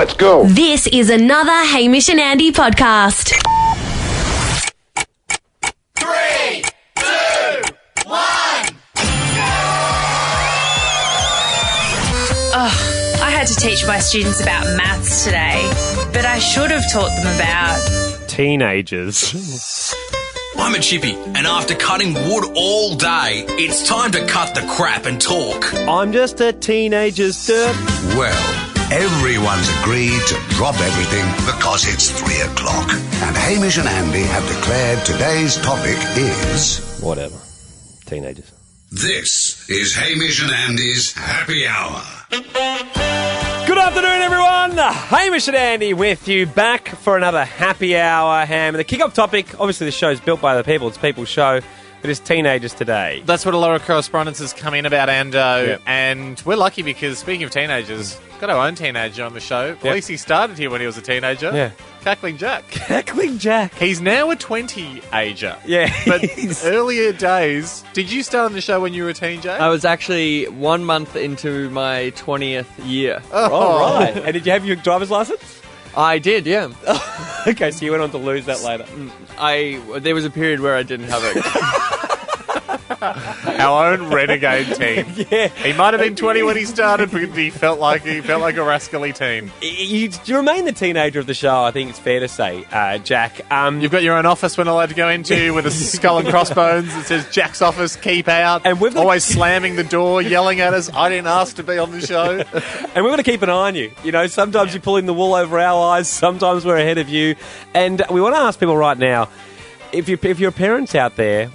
Let's go. This is another Hamish and Andy podcast. 3, 2, 1. I had to teach my students about maths today, but I should have taught them about... teenagers. I'm a chippy, and after cutting wood all day, it's time to cut the crap and talk. I'm just a teenager's dirt. Well, everyone's agreed to drop everything because it's 3 o'clock. And Hamish and Andy have declared today's topic is... Whatever. Teenagers. This is Hamish and Andy's Happy Hour. Good afternoon, everyone. Hamish and Andy with you, back for another happy hour, Ham. And the kick-off topic, obviously the show's built by the people. It's People's Show. It is teenagers today. That's what a lot of correspondences come in about, Ando. Yep. And we're lucky because, speaking of teenagers, got our own teenager on the show. At least he started here when he was a teenager. Yeah. Cackling Jack. Cackling Jack. He's now a 20-ager. Yeah. But earlier days, did you start on the show when you were a teen, Jack? I was actually 1 month into my 20th year. Oh, right. And did you have your driver's license? I did, yeah. Okay, so you went on to lose that later. There was a period where I didn't have it. Our own renegade teen. Yeah. He might have been 20 when he started, but he felt like a rascally teen. You remain the teenager of the show, I think it's fair to say, Jack. You've got your own office we're not allowed to go into with a skull and crossbones that says Jack's office, keep out. And we've always slamming the door, yelling at us, I didn't ask to be on the show. And we're going to keep an eye on you. You know, sometimes you're pulling the wool over our eyes, sometimes we're ahead of you. And we want to ask people right now, if you're parents out there,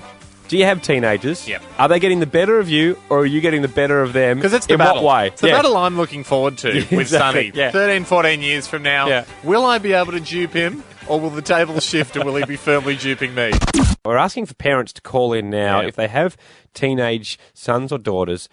do you have teenagers? Yep. Are they getting the better of you, or are you getting the better of them? Because it's the in battle. what way? It's the battle I'm looking forward to with exactly. Sonny. Yeah. 13, 14 years from now, Yeah. Will I be able to dupe him, or will the table shift and will he be firmly duping me? We're asking for parents to call in now. Yeah. If they have teenage sons or daughters,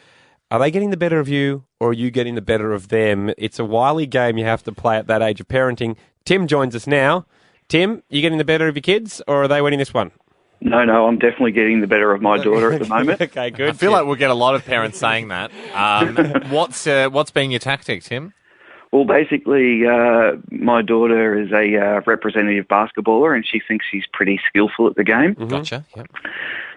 are they getting the better of you, or are you getting the better of them? It's a Wiley game you have to play at that age of parenting. Tim joins us now. Tim, you getting the better of your kids, or are they winning this one? No, I'm definitely getting the better of my daughter at the moment. Okay, good. I feel like we'll get a lot of parents saying that. What's been your tactic, Tim? Well, basically, my daughter is a representative basketballer, and she thinks she's pretty skillful at the game. Mm-hmm. Gotcha. Yep.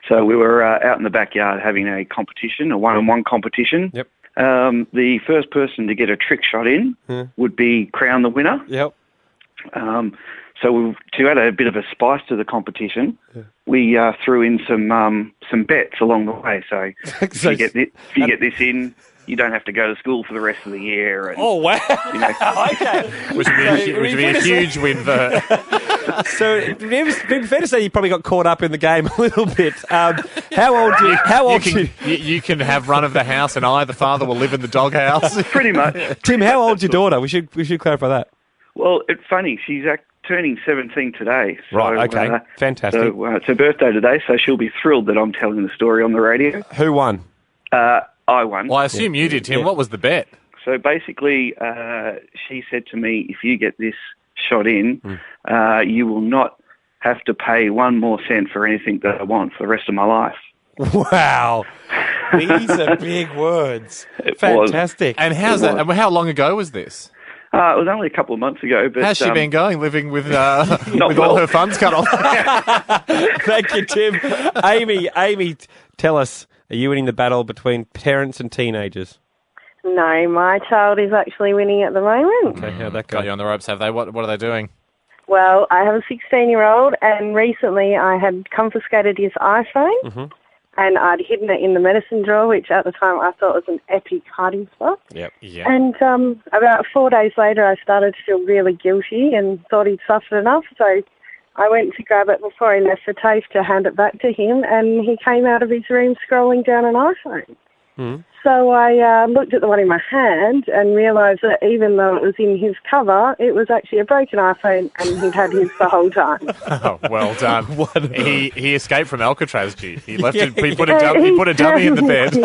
So we were out in the backyard having a competition, a one-on-one competition. Yep. The first person to get a trick shot in would be crowned the winner. Yep. So to add a bit of a spice to the competition, we threw in some bets along the way. So if you get this in, you don't have to go to school for the rest of the year. And, Oh, wow. You know. Okay. Which would be a huge win for her. So it'd be fair to say you probably got caught up in the game a little bit. How old You can have run of the house, and I, the father, will live in the doghouse. Pretty much. Tim, how old's your daughter? We should clarify that. Well, it's funny. She's turning 17 today. So, Right, okay. Fantastic. So it's her birthday today, so she'll be thrilled that I'm telling the story on the radio. Who won? I won. Well, I assume you did, Tim. Yeah. What was the bet? So basically, she said to me, if you get this shot in, you will not have to pay 1 more cent for anything that I want for the rest of my life. Wow. These are big words. Fantastic. And how long ago was this? It was only a couple of months ago. But How's she been going, living with with well. all her funds cut off? Thank you, Tim. Amy, tell us, are you winning the battle between parents and teenagers? No, my child is actually winning at the moment. Okay, how'd that go? Got you on the ropes, have they? What are they doing? Well, I have a 16-year-old, and recently I had confiscated his iPhone, and I'd hidden it in the medicine drawer, which at the time I thought was an epic hiding spot. Yep. Yeah. And about 4 days later, I started to feel really guilty and thought he'd suffered enough, so I went to grab it before he left the TAFE to hand it back to him, and he came out of his room scrolling down an iPhone. So I looked at the one in my hand and realised that even though it was in his cover, it was actually a broken iPhone, and he'd had his the whole time. Oh, well done. He escaped from Alcatraz, G. He left Yeah. it, he put a dummy in the bed.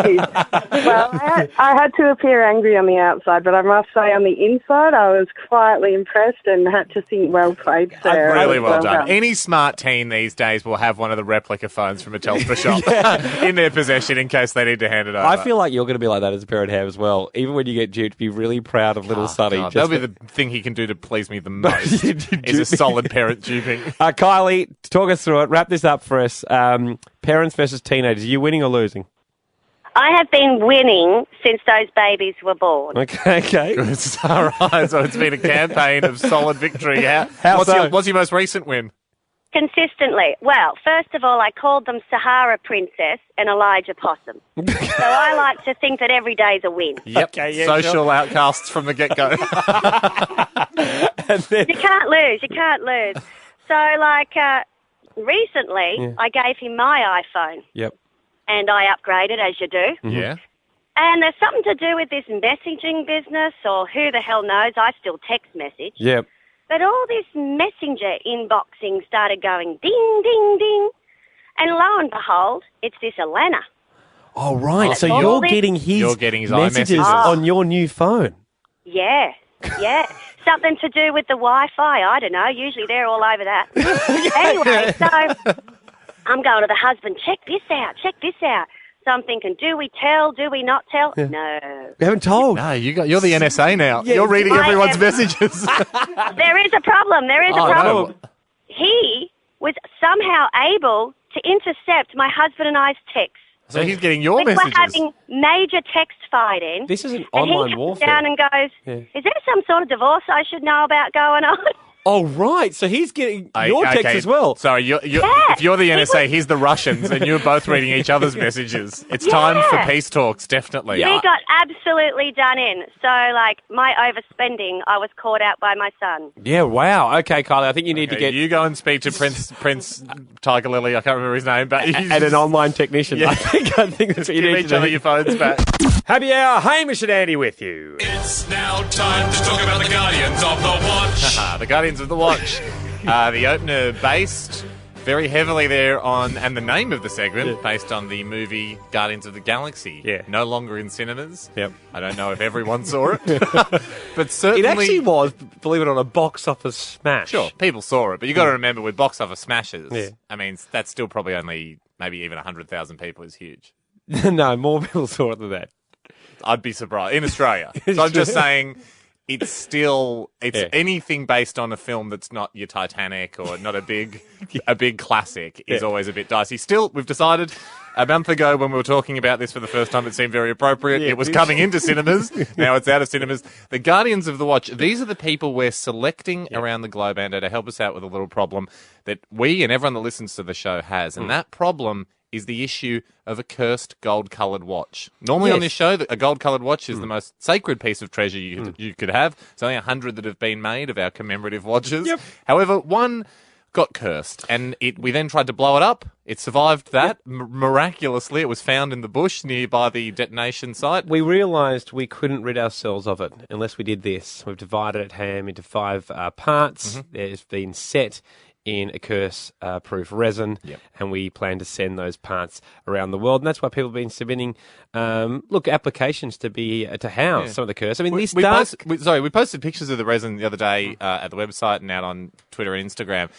Well, I had to appear angry on the outside, but I must say on the inside I was quietly impressed and had to think, well played, sir. Really well done. Any smart teen these days will have one of the replica phones from a Telstra shop in their possession in case they need to hand it over. I feel like you're going to be like that as a parent have as well. Even when you get duped, be really proud of little Sonny. That'll be the thing he can do to please me the most. Is a solid parent duping. Kylie, talk us through it. Wrap this up for us. Parents versus teenagers. Are you winning or losing? I have been winning since those babies were born. Okay. All right, so it's been a campaign of solid victory. What's your most recent win? Consistently. Well, first of all, I called them Sahara Princess and Elijah Possum. So I like to think that every day's a win. Yep, social outcasts from the get-go. You can't lose. So, recently, I gave him my iPhone. Yep. And I upgraded, as you do. Mm-hmm. Yeah. And there's something to do with this messaging business, or who the hell knows, I still text message. Yep. But all this messenger inboxing started going ding, ding, ding. And lo and behold, it's this Alana. Oh, right. So All you're this- getting his messages on your new phone. Yeah. Something to do with the Wi-Fi. I don't know. Usually they're all over that. Anyway, so I'm going to the husband, check this out. So I'm thinking, do we tell? Do we not tell? Yeah. No. We haven't told. No, you're the NSA now. Yeah. You're reading everyone's messages. There is a problem. No. He was somehow able to intercept my husband and I's texts. So he's getting your We messages. were having major text fighting. This is an and online he comes warfare. down and goes, is there some sort of divorce I should know about going on? Oh, right. So he's getting your text as well. Sorry, if you're the NSA, he's the Russians, and you're both reading each other's messages. It's time for peace talks, definitely. We got absolutely done in. So, my overspending, I was caught out by my son. Yeah, wow. Okay, Kylie, I think you need to get... You go and speak to Prince Tiger Lily, I can't remember his name, but... and an online technician. Yeah. I think that's what you Give need each to other do. your phones back. Happy hour, Hamish and Andy with you. It's now time to talk about the Guardians of the Watch. The Guardians of the Watch. The opener based very heavily there on, and the name of the segment, based on the movie Guardians of the Galaxy. Yeah. No longer in cinemas. Yep. I don't know if everyone saw it. But certainly... It actually was, believe it or not, a box office smash. Sure, people saw it, but you got to remember with box office smashes, Yeah. I mean, that's still probably only maybe even 100,000 people is huge. No, more people saw it than that. I'd be surprised. In Australia. So I'm just saying... It's anything based on a film that's not your Titanic or not a big classic is always a bit dicey. Still, we've decided a month ago when we were talking about this for the first time, it seemed very appropriate. Yeah, it was coming into cinemas. Now it's out of cinemas. The Guardians of the Watch, these are the people we're selecting around the globe, Ando, to help us out with a little problem that we and everyone that listens to the show has. And that problem is the issue of a cursed gold-coloured watch. Normally on this show, a gold-coloured watch is the most sacred piece of treasure you could have. There's only 100 that have been made of our commemorative watches. Yep. However, one got cursed, and we then tried to blow it up. It survived that. Miraculously, it was found in the bush nearby the detonation site. We realised we couldn't rid ourselves of it unless we did this. We've divided it, Ham, into 5 parts. It's been set in a curse-proof resin, and we plan to send those parts around the world. And that's why people have been submitting, applications to house some of the curse. I mean, we posted pictures of the resin the other day at the website and out on Twitter and Instagram.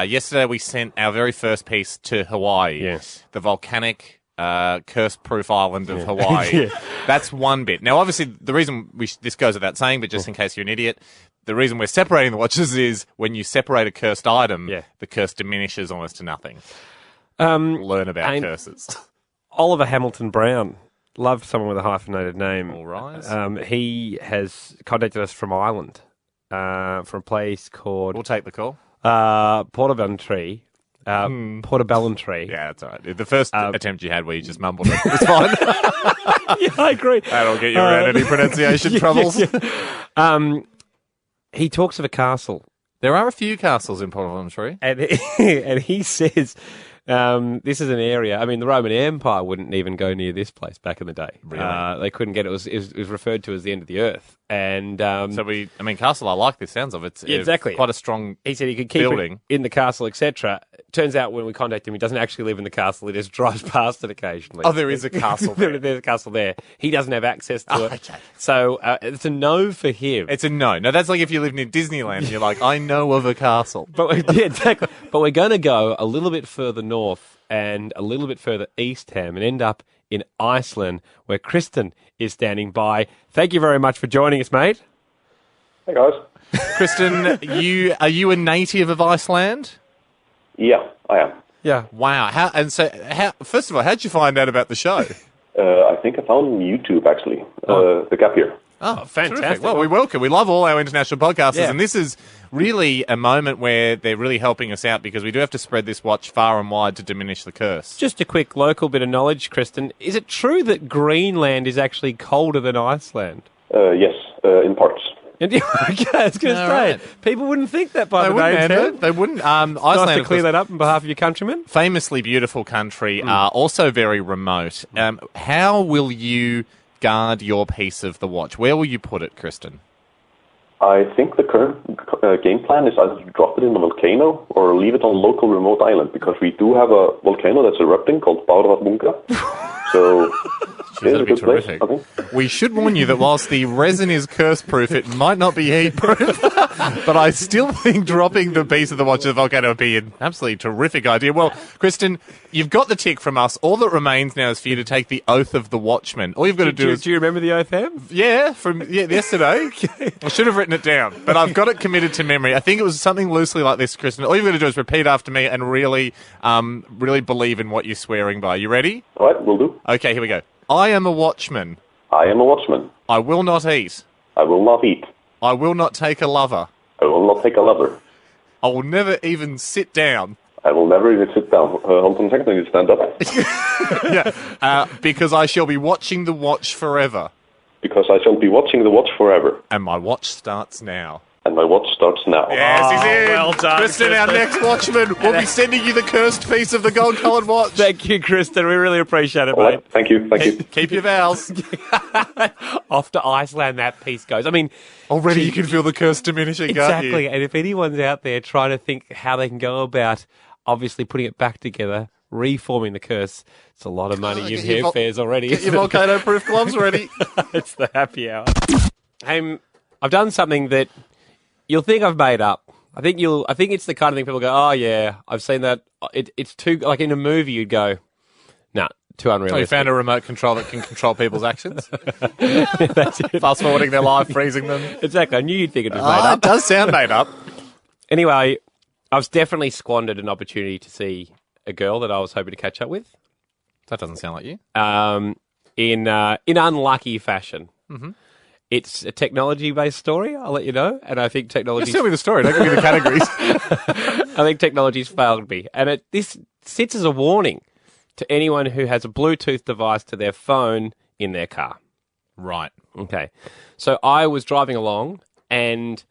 Yesterday, we sent our very first piece to Hawaii. Yes, the volcanic curse-proof island of Hawaii. That's one bit. Now, obviously, the reason this goes without saying, but just in case you're an idiot, the reason we're separating the watches is when you separate a cursed item, the curse diminishes almost to nothing. Learn about curses. Oliver Hamilton Brown, loved someone with a hyphenated name. All right. He has contacted us from Ireland, from a place called... We'll take the call. Portabellantry. Portabellantry. Yeah, that's all right. The first attempt you had where you just mumbled it was fine. Yeah, I agree. That'll get you around any pronunciation troubles. He talks of a castle. There are a few castles in Portabellantry. And he says this is an area, I mean, the Roman Empire wouldn't even go near this place back in the day. Really? They couldn't get it. It was referred to as the end of the earth. And castle, I like this sounds of it. It's exactly quite a strong He said he could keep building it in the castle, etc. Turns out when we contact him, he doesn't actually live in the castle. He just drives past it occasionally. Oh, there is a castle there. There's a castle there. He doesn't have access to it. Okay. So it's a no for him. It's a no. No, that's like if you live near Disneyland and you're like, I know of a castle. Exactly. But we're going to go a little bit further north and a little bit further east, Ham, and end up in Iceland, where Kristen is standing by. Thank you very much for joining us, mate. Hey, guys. Kristen, are you a native of Iceland? Yeah, I am. Yeah. Wow. First of all, how'd you find out about the show? I think I found it on YouTube, actually. The Gap Year. Oh, fantastic. Well, we love all our international podcasters, and this is really a moment where they're really helping us out because we do have to spread this watch far and wide to diminish the curse. Just a quick local bit of knowledge, Kristen. Is it true that Greenland is actually colder than Iceland? Yes, in parts. Okay, I was going to say, people wouldn't think that by the name. They wouldn't. Iceland, nice to clear that up on behalf of your countrymen. Famously beautiful country, also very remote. How will you guard your piece of the watch? Where will you put it, Kristen? I think the current game plan is either to drop it in a volcano or leave it on a local remote island, because we do have a volcano that's erupting called Bárðarbunga. So it's a good place, I think. We should warn you that whilst the resin is curse-proof, it might not be heat-proof. But I still think dropping the piece of the watch in the volcano would be an absolutely terrific idea. Well, Kristen, you've got the tick from us. All that remains now is for you to take the oath of the watchman. All you've got to do is... Do you remember the oath, Ham? Yeah, from yesterday. I should have written it down, but I've got it committed to memory. I think it was something loosely like this, Kristen. All you've got to do is repeat after me and really believe in what you're swearing by. You ready? All right, will do. Okay, here we go. I am a watchman. I am a watchman. I will not eat. I will not eat. I will not take a lover. I will not take a lover. I will never even sit down. I will never even sit down. Hold on a second, I need to stand up. Yeah, because I shall be watching the watch forever. Because I shall be watching the watch forever. And my watch starts now. And my watch starts now. Yes, he's in. Well done, Kristen, our next watchman, will be sending you the cursed piece of the gold-coloured watch. Thank you, Kristen. We really appreciate it, mate. Right, thank you. Keep your vows. Off to Iceland that piece goes. I mean... Already you can feel the curse diminishing, can't you? Exactly. And if anyone's out there trying to think how they can go about obviously putting it back together, reforming the curse, it's a lot of money in airfares already. Get your volcano-proof gloves ready. It's the happy hour. Hey, I've done something that... You'll think I've made up. I think it's the kind of thing people go, oh yeah, I've seen that. It's too, like in a movie you'd go, nah, too unrealistic. Oh, you found a remote control that can control people's actions? That's it. Fast forwarding their life, freezing them. Exactly. I knew you'd think it was made up. It does sound made up. Anyway, I've definitely squandered an opportunity to see a girl that I was hoping to catch up with. That doesn't sound like you. In unlucky fashion. Mm-hmm. It's a technology-based story, I'll let you know. And I think technology... Just tell me the story, don't give me the categories. I think technology's failed me. And this sits as a warning to anyone who has a Bluetooth device to their phone in their car. Right. Okay. So I was driving along and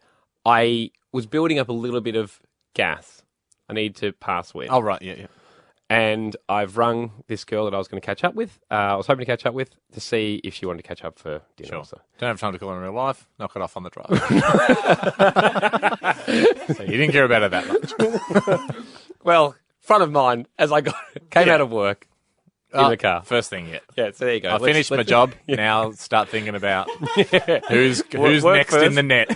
I was building up a little bit of gas. I need to pass with. Oh, right, yeah. And I've rung this girl that I was going to catch up with. I was hoping to catch up with to see if she wanted to catch up for dinner. Sure. Also. Don't have time to call her in real life. Knock it off on the drive. So you didn't care about her that much. Well, front of mind as I came out of work in the car. First thing yet. Yeah, so there you go. I finished my job. Now start thinking about who's next first. in the net.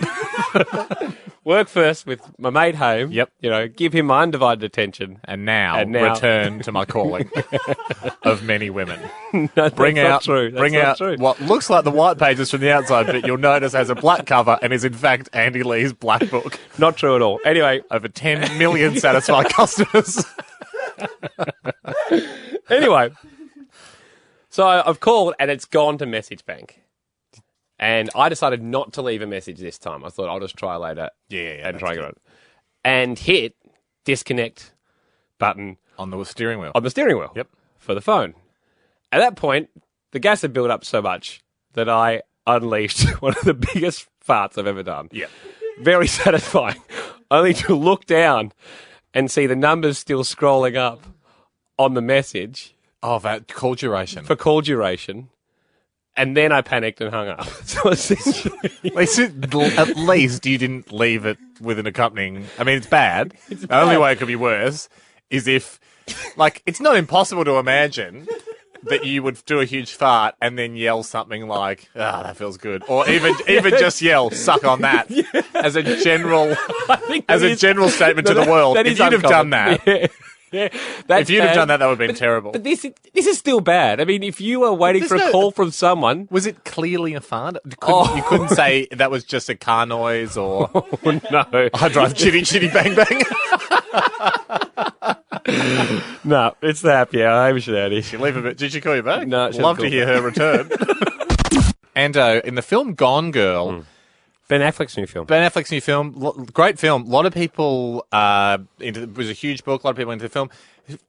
Work first with my mate home. Yep. Give him my undivided attention. And now return to my calling of many women. No, bring out what looks like the white pages from the outside, but you'll notice has a black cover and is in fact Andy Lee's black book. Not true at all. Anyway, over 10 million satisfied customers. Anyway, so I've called and it's gone to message bank. And I decided not to leave a message this time. I thought I'll just try later. And try it. And hit disconnect button on the steering wheel. Yep. For the phone. At that point, the gas had built up so much that I unleashed one of the biggest farts I've ever done. Yeah. Very satisfying. Only to look down and see the numbers still scrolling up on the message. Oh, that call duration. For call duration. And then I panicked and hung up. So at least you didn't leave it with an accompanying... I mean, it's bad. The only way it could be worse is if... it's not impossible to imagine that you would do a huge fart and then yell something like, that feels good. Or even just yell, suck on that, as a general statement to the world. If you'd have done that, Yeah, if you'd have done that would have been terrible. But this is still bad. I mean, if you were waiting for a call from someone... Was it clearly a fart? You couldn't say that was just a car noise or... Oh, no. I drive chitty chitty bang bang. No, it's the happy hour. Hamish and Andy. Did she call you back? No. Love to hear her return. Ando, in the film Gone Girl... Ben Affleck's new film. Great film. A lot of people, it was a huge book, a lot of people into the film.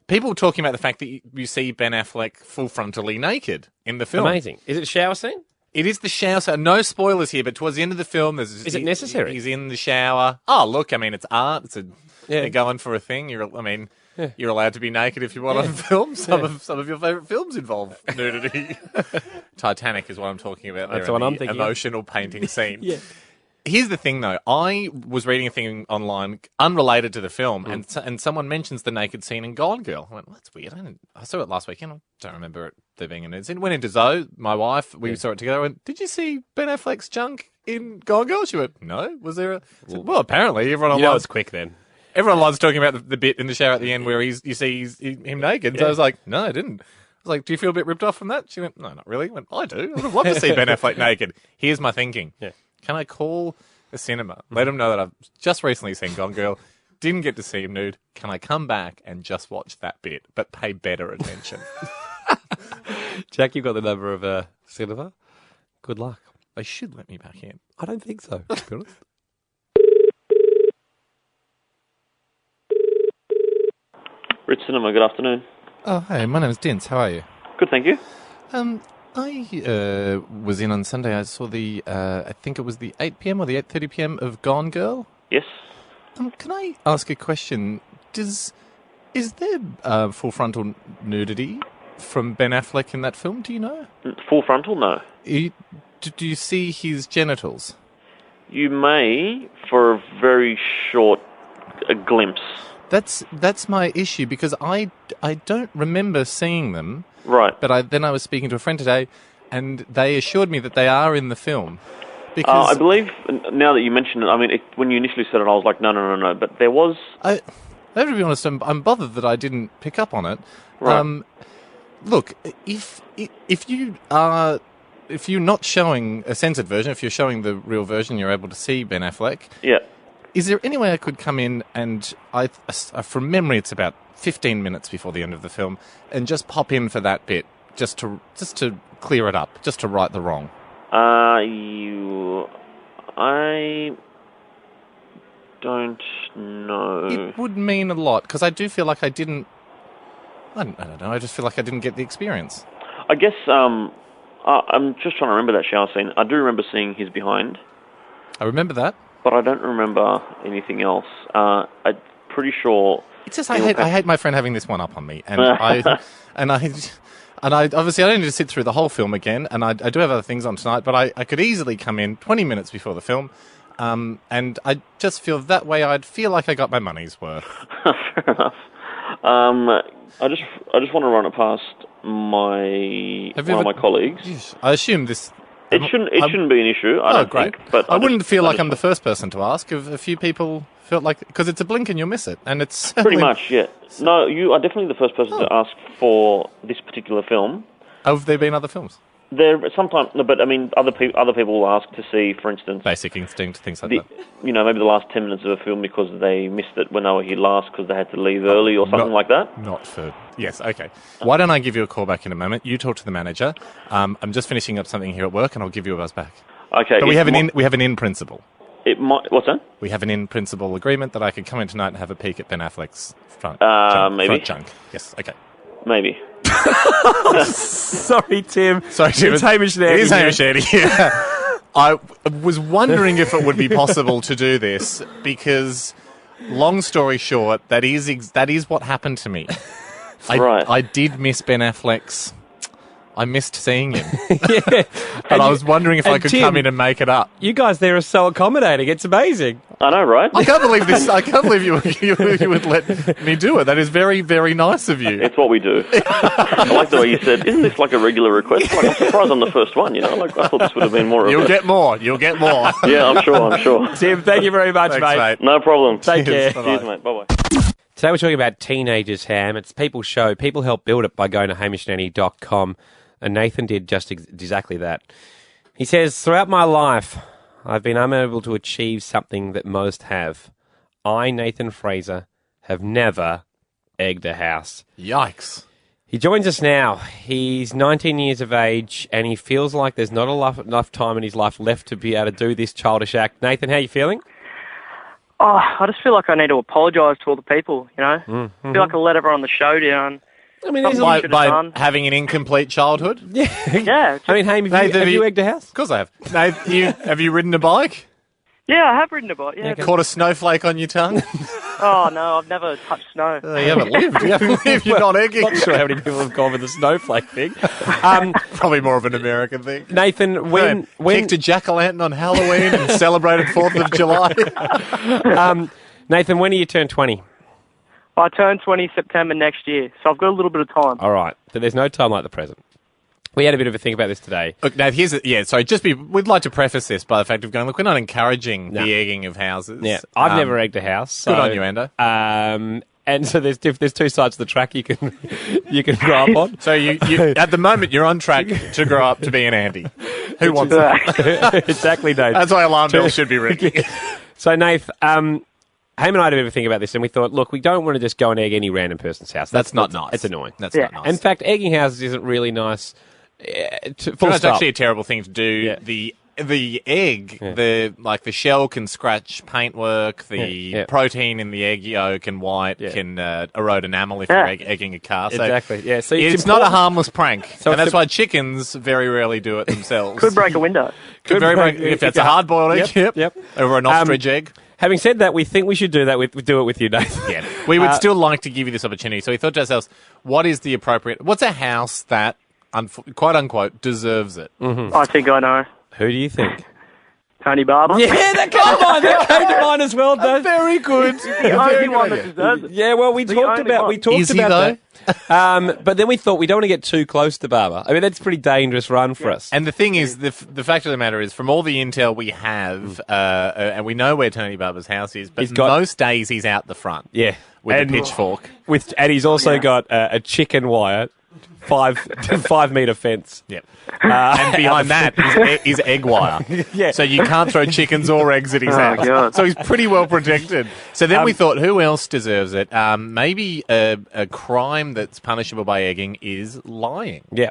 People talking about the fact that you see Ben Affleck full-frontally naked in the film. Amazing. Is it a shower scene? It is the shower scene. No spoilers here, but towards the end of the film... Is it necessary? He's in the shower. Oh, look, I mean, it's art. They're going for a thing. You're allowed to be naked if you want on film. Some of your favourite films involve nudity. Titanic is what I'm talking about. That's what I'm thinking. Emotional painting scene. Yeah. Here's the thing, though. I was reading a thing online unrelated to the film, and someone mentions the naked scene in Gone Girl. I went, well, that's weird. I saw it last weekend. I don't remember there being a nude scene. Went into Zoe, my wife. We saw it together. I went, did you see Ben Affleck's junk in Gone Girl? She went, no. Was there a... I said, well, apparently everyone online... it's quick then. Everyone loves talking about the bit in the shower at the end where you see him naked. So I was like, no, I didn't. I was like, do you feel a bit ripped off from that? She went, no, not really. I went, I do. I would have loved to see Ben Affleck naked. Here's my thinking. Yeah. Can I call the cinema? Let them know that I've just recently seen Gone Girl. Didn't get to see him nude. Can I come back and just watch that bit, but pay better attention? Jack, you've got the number of cinema. Good luck. They should let me back in. I don't think so, to be honest. Rich Cinema, good afternoon. Oh, hey, my name's Dins. How are you? Good, thank you. I was in on Sunday. I saw I think it was the 8 p.m. or the 8:30 p.m. of Gone Girl. Yes. Can I ask a question? Is there full frontal nudity from Ben Affleck in that film? Do you know? Full frontal? No. Do you see his genitals? You may, for a very short glimpse. That's my issue, because I don't remember seeing them. Right. But then I was speaking to a friend today, and they assured me that they are in the film. Because I believe, now that you mention it, I mean, when you initially said it, I was like, no. But there was... to be honest, I'm bothered that I didn't pick up on it. Right. Look, if you're not showing a censored version, if you're showing the real version, you're able to see Ben Affleck. Yeah. Is there any way I could come in and, from memory, it's about 15 minutes before the end of the film, and just pop in for that bit, just to clear it up, just to right the wrong? I don't know. It would mean a lot, because I do feel like I don't know, I just feel like I didn't get the experience. I guess, I'm just trying to remember that shower scene. I do remember seeing his behind. I remember that. But I don't remember anything else. I'm pretty sure... It's just I hate my friend having this one up on me, and I obviously I don't need to sit through the whole film again, and I do have other things on tonight, but I could easily come in 20 minutes before the film, and I just feel that way I'd feel like I got my money's worth. Fair enough. I just want to run it past one of my colleagues. Geez, I assume this. It shouldn't be an issue. I don't think. But I wouldn't feel like I'm the first person to ask. If a few people felt like, because it's a blink and you'll miss it, and it's pretty much, yeah. No, you are definitely the first person to ask for this particular film. Have there been other films? There sometimes, no, but I mean, other people will ask to see, for instance, Basic Instinct, things like that. You know, maybe the last 10 minutes of a film because they missed it when they were here last because they had to leave early or something like that. Not for... Yes, okay. Why don't I give you a call back in a moment? You talk to the manager. I'm just finishing up something here at work, and I'll give you a buzz back. Okay. But we have an in-principle. What's that? We have an in-principle agreement that I could come in tonight and have a peek at Ben Affleck's front junk. Yes, okay. Maybe. Sorry, Tim. It's Hamish and Andy. It is Hamish and Andy, yeah. I was wondering if it would be possible to do this because, long story short, that is what happened to me. I did miss Ben Affleck's... I missed seeing him. Yeah. But I was wondering if I could Tim, come in and make it up. You guys there are so accommodating. It's amazing. I know, right? I can't believe this. I can't believe you would let me do it. That is very, very nice of you. It's what we do. I like the way you said, isn't this like a regular request? Like, I'm surprised I'm the first one, you know? Like, I thought this would have been more of You'll get more. Yeah, I'm sure. Tim, thank you very much, Thanks, mate. No problem. Take care. Cheers, mate. Bye-bye. Today we're talking about teenagers, Ham. It's People's Show. People help build it by going to hamishandandy.com. And Nathan did just exactly that. He says, throughout my life, I've been unable to achieve something that most have. I, Nathan Fraser, have never egged a house. Yikes. He joins us now. He's 19 years of age, and he feels like there's not enough time in his life left to be able to do this childish act. Nathan, how are you feeling? Oh, I just feel like I need to apologise to all the people, you know? Mm-hmm. I feel like I let everyone on the show down. I mean, by having an incomplete childhood? Yeah. I mean, Ham, have you egged a house? Of course I have. Nate, have you ridden a bike? Yeah, I have ridden a bike, yeah. Caught a snowflake on your tongue? Oh, no, I've never touched snow. You haven't lived. You haven't lived. You're not egging. I'm not sure how many people have gone with the snowflake thing. Probably more of an American thing. Nathan, when kicked a jack-o'-lantern on Halloween and celebrated 4th of July. Nathan, when do you turn 20? I turn 20 September next year, so I've got a little bit of time. All right. So there's no time like the present. We had a bit of a think about this today. Look, now, we'd like to preface this by the fact of going, look, we're not encouraging the egging of houses. Yeah, I've never egged a house. So, good on you, Ando. And so there's two sides of the track you can grow up on. So you at the moment you're on track to grow up to be an Andy. Who wants that? Exactly, Nate. That's why alarm bells should be ringing. So, Nath, Ham and I had a bit of a think about this, and we thought, look, we don't want to just go and egg any random person's house. That's not nice. It's annoying. That's not nice. In fact, egging houses isn't really nice. It's actually a terrible thing to do. Yeah. The egg, the shell can scratch paintwork. The protein in the egg yolk and white can erode enamel if you're egging a car. So exactly. Yeah. So it's not a harmless prank, and that's why chickens very rarely do it themselves. Could break a window. Could if that's a hard-boiled egg. Yep. Over an ostrich egg. Having said that, we think we should do that. Do it with you, Nathan. Yeah. We would still like to give you this opportunity. So we thought to ourselves, what's a house that, quote unquote, deserves it? Mm-hmm. I think I know. Who do you think? Tony Barber. Yeah, that came to mind as well, Dave. Very good. The only one that deserves it. Yeah, well, we talked about that. But then we thought we don't want to get too close to Barber. I mean, that's a pretty dangerous run for us. And the thing is, the fact of the matter is, from all the intel we have, and we know where Tony Barber's house is, but most days he's out the front. Yeah. With a pitchfork. And he's also got a chicken wire. 5 metre fence. Yep. And behind that is egg wire. Yeah. So you can't throw chickens or eggs at his house. God. So he's pretty well protected. So then we thought, who else deserves it? Maybe a crime that's punishable by egging is lying. Yeah.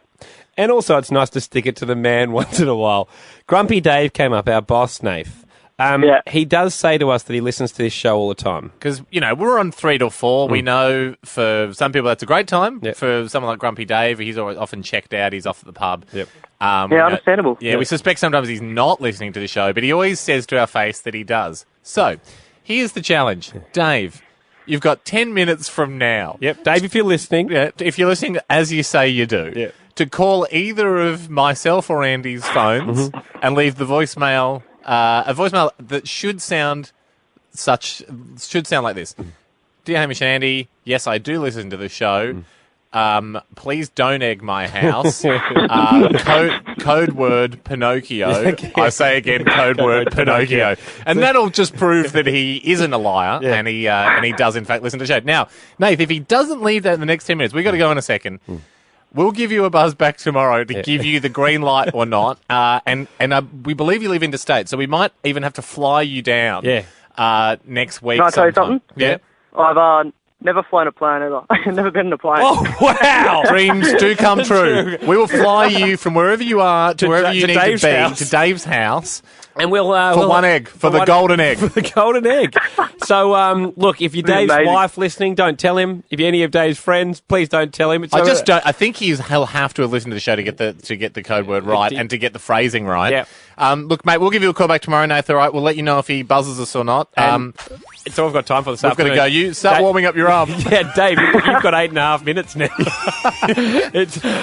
And also it's nice to stick it to the man once in a while. Grumpy Dave came up, our boss, Nath. He does say to us that he listens to this show all the time. Because, we're on 3 to 4. We know for some people that's a great time. Yep. For someone like Grumpy Dave, he's always often checked out. He's off at the pub. Yep. Understandable. Yeah, we suspect sometimes he's not listening to the show, but he always says to our face that he does. So, here's the challenge. Dave, you've got 10 minutes from now. Yep, Dave, if you're listening. If you're listening, as you say you do, to call either of myself or Andy's phones and leave the voicemail... a voicemail that should sound like this. Dear Hamish and Andy, yes, I do listen to the show. Please don't egg my house. Code word Pinocchio. I say again, code word Pinocchio. And that'll just prove that he isn't a liar and he does in fact listen to the show. Now, Nath, if he doesn't leave that in the next 10 minutes, we've got to go in a second. We'll give you a buzz back tomorrow to give you the green light or not. And we believe you live interstate, so we might even have to fly you down next week. Can I tell you something? Yeah. I've never flown a plane ever. I've never been in a plane. Oh, wow! Dreams do come true. We will fly you from wherever you are to wherever you need Dave's to be, house. to Dave's house. And we'll one egg, for the golden egg. For the golden egg. So, look, if you're Dave's wife listening, don't tell him. If you're any of Dave's friends, please don't tell him. I just don't. I think he'll have to have listened to the show to get the code word right and to get the phrasing right. Yeah. Look, mate, we'll give you a call back tomorrow, Nathan. All right, we'll let you know if he buzzes us or not. It's all we've got time for this afternoon. We've got to go. You start warming up your arm. Yeah, Dave, you've got 8.5 minutes now.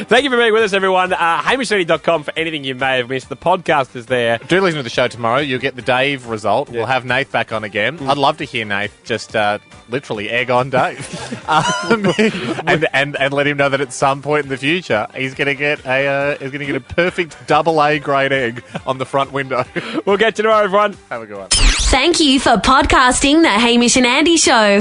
Thank you for being with us, everyone. HamishAndy.com for anything you may have missed. The podcast is there. Do listen to the show tomorrow. You'll get the Dave result. We'll have Nath back on again. I'd love to hear Nath just literally egg on Dave, and let him know that at some point in the future he's going to get a perfect AA grade egg on the front window. We'll get you tomorrow, everyone. Have a good one. Thank you for podcasting the Hamish and Andy Show.